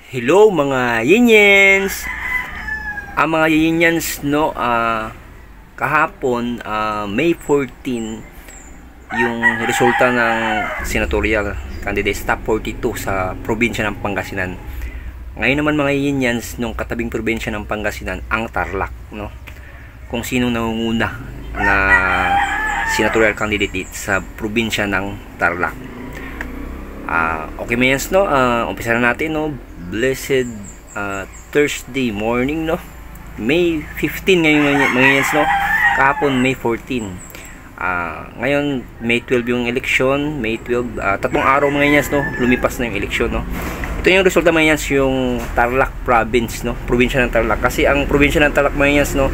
Hello mga Yinyens! Ang mga Yinyens, no, kahapon, May 14, yung resulta ng senatorial candidates top 42 sa probinsya ng Pangasinan. Ngayon naman mga Yinyens, nung katabing probinsya ng Pangasinan, ang Tarlac, no, kung sinong nangunguna na senatorial candidate sa probinsya ng Tarlac. Okay mga Yinyens, no, umpisa na natin, no. Blessed Thursday morning, no, May 15 ngayon mga Yinyens, no. Kahapon May 14, ngayon May 12 yung election. May 12, tatlong araw mga Yinyens, no, lumipas na yung election, no. Ito yung resulta mga Yinyens, yung Tarlac province, no, probinsya ng Tarlac. Kasi ang probinsya ng Tarlac mga Yinyens, no,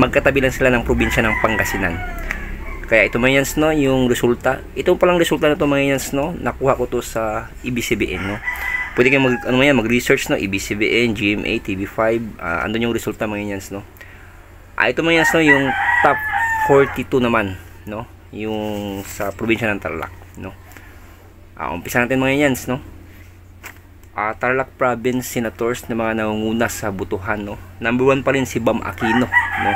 magkatabi lang sila ng probinsya ng Pangasinan. Kaya ito mga Yinyens, no, yung resulta. Ito palang resulta na ito mga Yinyens, no, nakuha ko to sa ABS-CBN, no. Pwede kayong mag-research, no, ABS-CBN, GMA, TV5, andun yung resulta mga Yinyens, no. Ito mga Yinyens, no, yung top 42 naman, no, yung sa probinsya ng Tarlac, no. Umpisa natin mga Yinyens, no. Tarlac province senators na mga nangunguna sa butuhan, no. Number 1 pa rin si Bam Aquino, no.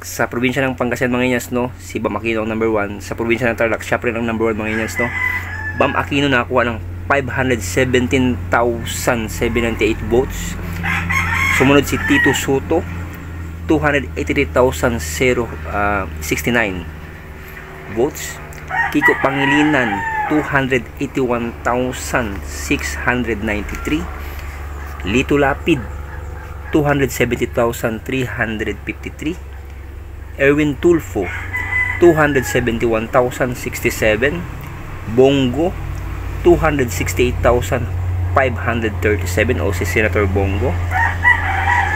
Sa probinsya ng Pangasinan mga Yinyens, no, si Bam Aquino ang number 1. Sa probinsya ng Tarlac, siya pa rin ang number 1 mga Yinyens, no. Bam Aquino nakakuha ng 517,798 votes. Sumunod si Tito Soto, 283,069 votes. Kiko Pangilinan, 281,693. Lito Lapid, 270,353. Erwin Tulfo, 271,067. Bongo, 268,537 o si Senator Bongo.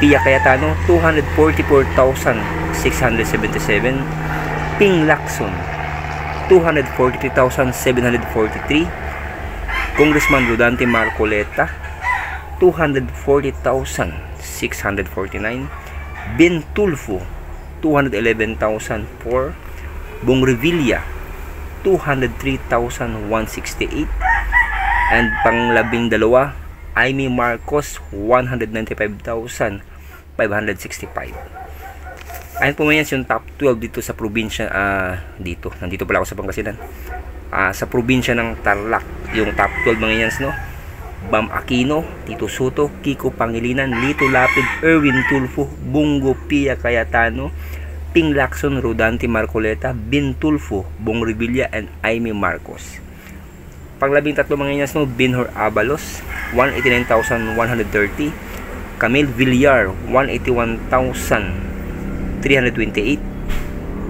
Pia Cayetano, 244,677. Ping Lacson, 243,743. Congressman Rodante Marcoleta, 240,649. Ben Tulfo, 211,004. Bong Revilla, 203,168. And pang-12, Amy Marcos, 195,565. Ayun po mga yung top 12 dito sa probinsya, nandito pala ako sa Pangasinan. Sa probinsya ng Tarlac, yung top 12 mga Yinyens, no. Bam Aquino, Tito Soto, Kiko Pangilinan, Lito Lapid, Erwin Tulfo, Bongo Pia Cayetano, Ping Lacson, Rodante Marcoleta, Ben Tulfo, Bong Revilla, and Amy Marcos. Pang-13 mga Yinyens, no, Binhor Abalos, 189,130. Camille Villar, 181,328.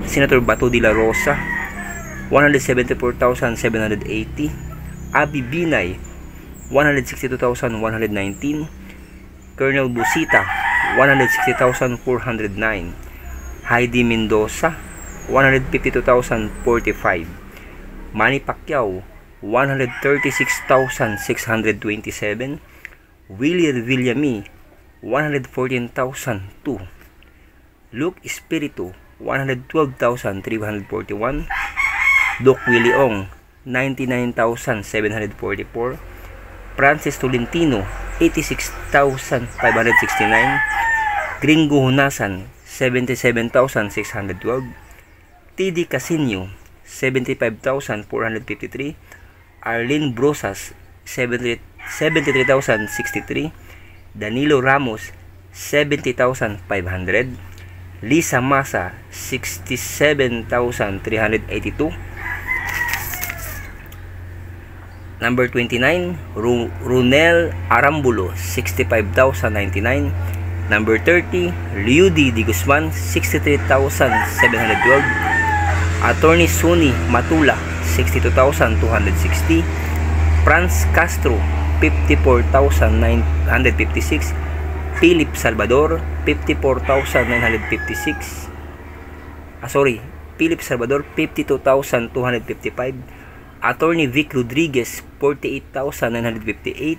Senator Bato de la Rosa, 174,780. Abby Binay, 162,119. Colonel Busita, 160,409. Heidi Mendoza, 152,045. Manny Pacquiao, 136,627. William Villami, 114,002. Luke Espiritu, 112,341. Doc Willie Ong, 99,744. Francis Tolentino, 86,569. Gringo Hunasan, 77,612. TD Casino, 75,453. Arlene Brosas, 73,063. Danilo Ramos, 70,500. Lisa Masa, 67,382. Number 29, Runel Arambulo, 65,099. Number 30, Liudi Di Guzman, 63,712. Attorney Suni Matula, 62,260. Franz Castro, 54,956. Philip Salvador, 54,956. Philip Salvador, 52,255. Attorney Vic Rodriguez, 48,958.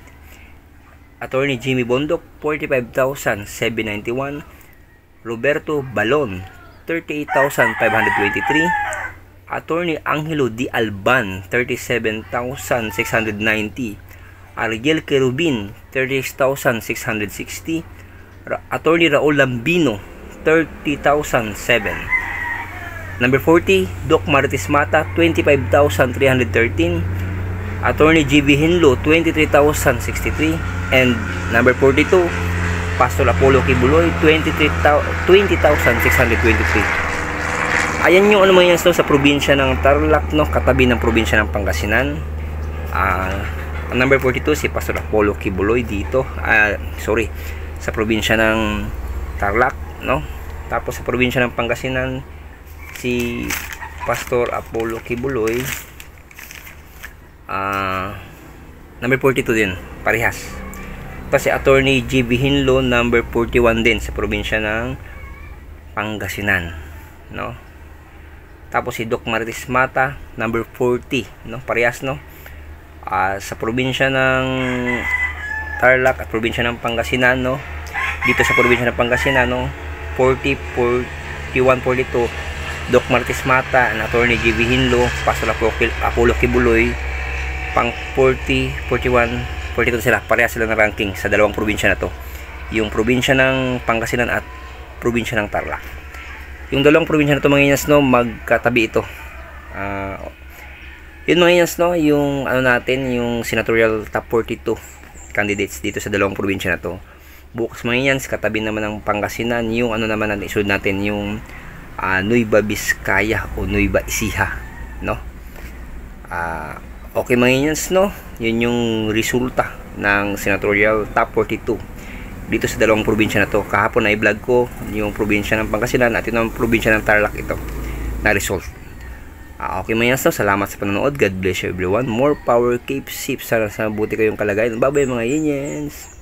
Attorney Jimmy Bondok, 45,791. Roberto Balon, 38,523. Attorney Angelo D. Alban, 37,690. Ariel Querubin, 36,660. Attorney Raul Lambino, 30,007. Number 40, Doc Marites Mata, 25,313. Attorney GB Hinlo, 23,063. And number 42, Pastor Apollo Kibuloy, 20,623. Ayan yung ano mga yan sa probinsya ng Tarlac, no? Katabi ng probinsya ng Pangasinan. Number 42, si Pastor Apollo Kibuloy dito. Sa probinsya ng Tarlac, no? Tapos sa probinsya ng Pangasinan, si Pastor Apollo Kibuloy, number 42 din, parehas. Tapos si Attorney GB Hinlo, number 41 din sa probinsya ng Pangasinan, no? Tapos si Doc Marites Mata, number 40, no? Parehas, no? Sa probinsya ng Tarlac at probinsya ng Pangasinan, no? Dito sa probinsya ng Pangasinan, no? 40, 41, 42, Doc Marites Mata and Attorney GB Hinlo, Pastor Apollo Kibuloy, pang 40, 41, 42 sila. Parehas sila ng ranking sa dalawang probinsya na to. Yung probinsya ng Pangasinan at probinsya ng Tarlac. Yung dalawang probinsya na to mga inyas, no, magkatabi ito. Yun mga inyas, no, yung ano natin, yung senatorial top 42 candidates dito sa dalawang probinsya na to. Bukas mga inyans, katabi naman ng Pangasinan, yung ano naman ang isunod natin, yung Nueva Vizcaya o Nueva Ecija, no? Okay mga inyans, no, yun yung resulta ng senatorial top 42 dito sa dalawang probinsya na to. Kahapon na i-vlog ko yung probinsya ng Pangasinan at yung probinsya ng Tarlac, ito na result. Okay mga inyans, no, salamat sa panonood. God bless you everyone. More power, keep safe, sana sa mabuti kayong kalagayan. Bye bye mga inyans.